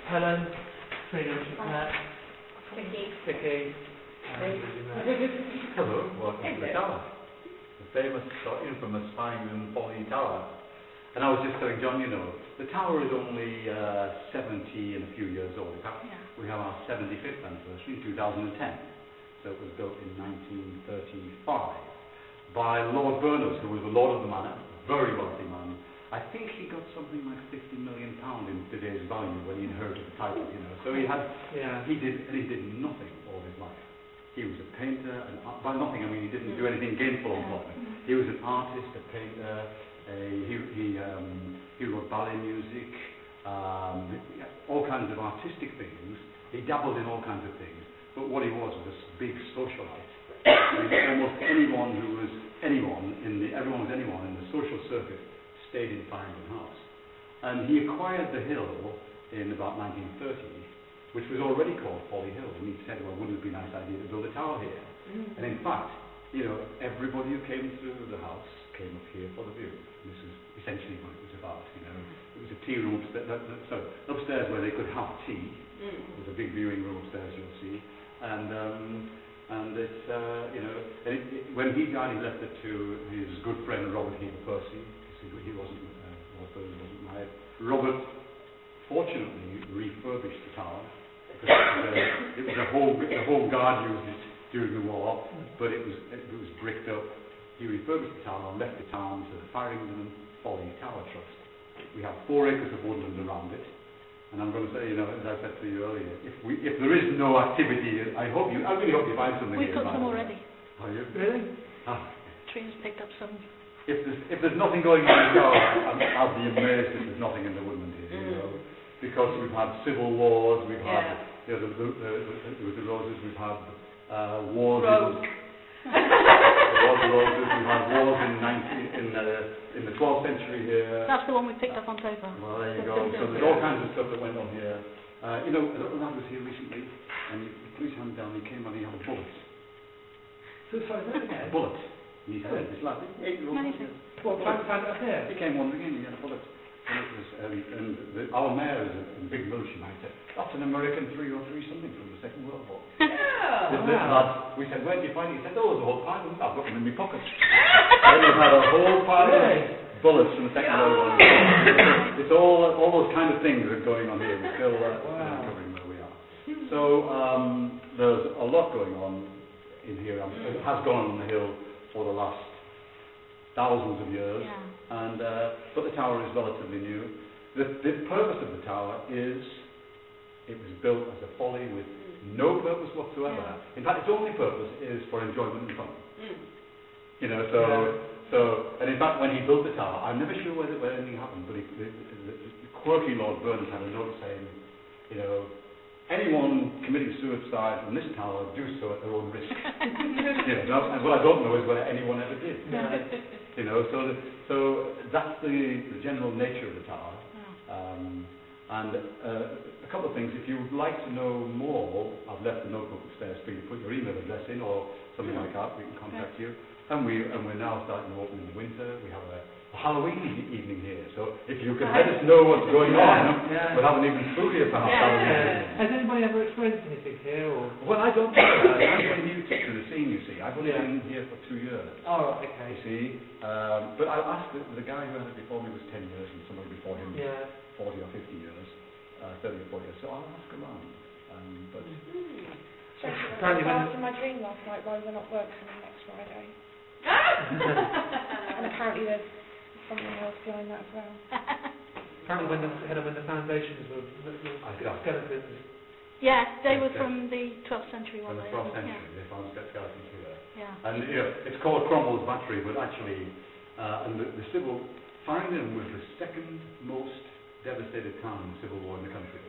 Helen, Trina, Vicky, Hello, welcome to the tower. The famous or infamous Faringdon Folly Tower. And I was just telling John, you know, the tower is only 70 and a few years old. In fact, we have our 75th anniversary in 2010. So it was built in 1935 by Lord Berners, who was the Lord of the Manor, a very wealthy man. I think he got something like £50 million in today's value when he inherited the title, you know. So he did nothing all his life. He was a painter, and by nothing I mean he didn't do anything gainful on top of it. He was an artist, a painter. He wrote ballet music, all kinds of artistic things. He dabbled in all kinds of things. But what he was a big socialite. I mean, almost anyone was anyone in the social circuit stayed in Faringdon House. And he acquired the hill in about 1930, which was already called Folly Hill. And he said, well, wouldn't it be a nice idea to build a tower here? And in fact, you know, everybody who came through the house came up here for the view. This is essentially what it was about, you know. It was a tea room, upstairs where they could have tea. There's a big viewing room upstairs, you'll see. And it's, you know, when he died, he left it to his good friend Robert Percy. He wasn't, Lord Berners wasn't married. Robert fortunately refurbished the tower. It was the whole guard used it during the war, but it was bricked up. He refurbished the tower and left the town to the Faringdon Folly Tower Trust. We have 4 acres of woodland around it. And I'm going to say, you know, as I said to you earlier, if there is no activity, I really hope you find something. We've got some already. Are you? Really? Trina's picked up some. If there's nothing going on in the tower, I'll be amazed if there's nothing in the woodland here, you know, because we've had civil wars, we've had, you know, the roses, we've had wars. Roses, we've had wars in the 12th century here. That's the one we picked up on paper. Well, there you go. So there's all kinds of stuff that went on here. You know, a little lad was here recently, and he put his hand down, he came and he had a bullet. A bullet. And he said, this lad, 8-year-old. Amazing. What, found it up here? He came wandering in, he had a bullet. And our mayor is a big military man. He said, that's an American 303 something from the Second World War. Lad, we said, where did you find it? He said, oh, there's a whole pile of them. I've got them in my pocket. And we've had a whole pile of bullets from the Second World War. It's all those kind of things that are going on here. We're still covering where we are. So there's a lot going on in here. It has gone on the hill for the last thousands of years, but the tower is relatively new. The purpose of the tower is it was built as a folly with no purpose whatsoever. In fact, its only purpose is for enjoyment and fun. You know, and in fact, when he built the tower, I'm never sure where anything happened, but the quirky Lord Berners had a note saying, you know, anyone committing suicide from this tower do so at their own risk. You know, and what I don't know is whether anyone ever did. You know, so that's the general nature of the tower. And a couple of things. If you would like to know more, I've left the notebook upstairs for you to put your email address in or something like that. We can contact you. And we're now starting to open in the winter. We have a Halloween evening here, so if you can let us know what's going on, we'll have an even spookier perhaps Halloween. Has anybody ever experienced anything here? Or? Well, I don't know. I'm very new to the scene, you see. I've only been here for 2 years. Oh, okay. You see, but I'll ask the guy who had it before me was 10 years, and somebody before him 40 or 50 years, 30 or 40 years. So I'll ask around. But apparently, after my dream last night, why we're not working next Friday. And apparently there's something else behind that as well. Apparently when the foundations were skeletons. Yeah, they were from the 12th century, from the 12th century, they found skeletons here. Yeah. And you know, it's called Cromwell's Battery, but actually, the civil Faringdon was the second most devastated town in the Civil War in the country.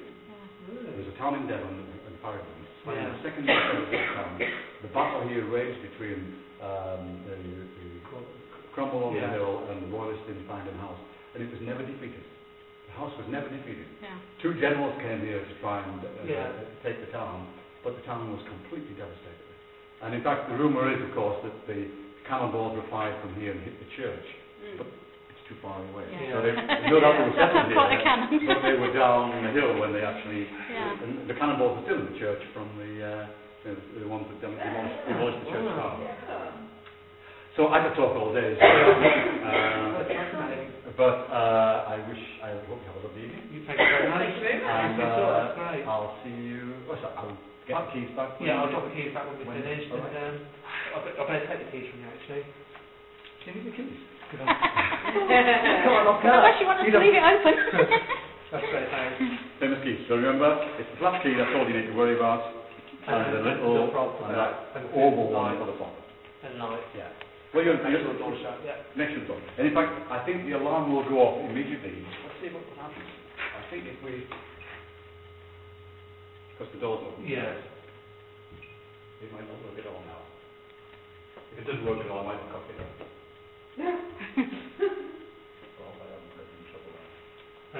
Really? There's a town in Devon and Faringdon. The second most devastated town. The battle here raged between the Cromwell on the hill and the Royalists in Faringdon House, and it was never defeated. The house was never defeated. 2 generals came here to try and take the town, but the town was completely devastated. And in fact, the rumour is, of course, that the cannonballs were fired from here and hit the church. But it's too far away. Yeah. So they no doubt they were settled Quite a here, cannon. but they were down the hill when they actually. Yeah. And the cannonballs are still in the church from the ones that demolished the church tower. So I could talk all day. But I hope you have a lovely evening. You thank you very much. Thank you very much. And That's great. I'll see you. I'll get the keys back. Yeah, I'll drop the keys back when we're When- finished. all And I better take the keys from you actually. Do you need the keys? Come on, Unless you want us to leave it open. That's great, thanks. Same as keys. So remember, it's the flat key. That's all you need to worry about. And the little and that oval one for the top. And light. Yeah. Well, you're Make sure the door's shut, yeah. next to the door. And in fact, I think the alarm will go off immediately. Let's see what happens. I think if we, because the door's open. Yeah. It might not work at all now. If it doesn't work at all, I might have cocked it up. Yeah. Well, I haven't got any trouble there.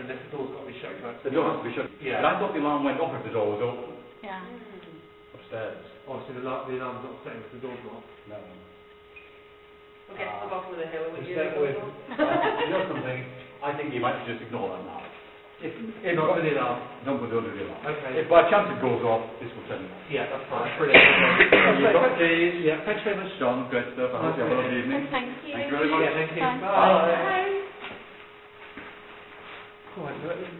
And the door's got to be shut. Right? The door has to be shut. Yeah. But I thought the alarm went off if the door was open Yeah. upstairs. Obviously the alarm's not setting because the door's locked. No. We'll get to the bottom of the hill and Just we'll stay with- You know something? I think you might just ignore that now. If Not with the alarm. don't put it under the alarm. Okay. If by chance it goes off, this will turn it off. Yeah, that's fine. Brilliant. You've got the keys. Yeah, thanks very much. John, great stuff. I hope you have a lovely evening. Thank you. Thank you very much. Yeah, thank you. Bye. Bye. Bye. Oh, I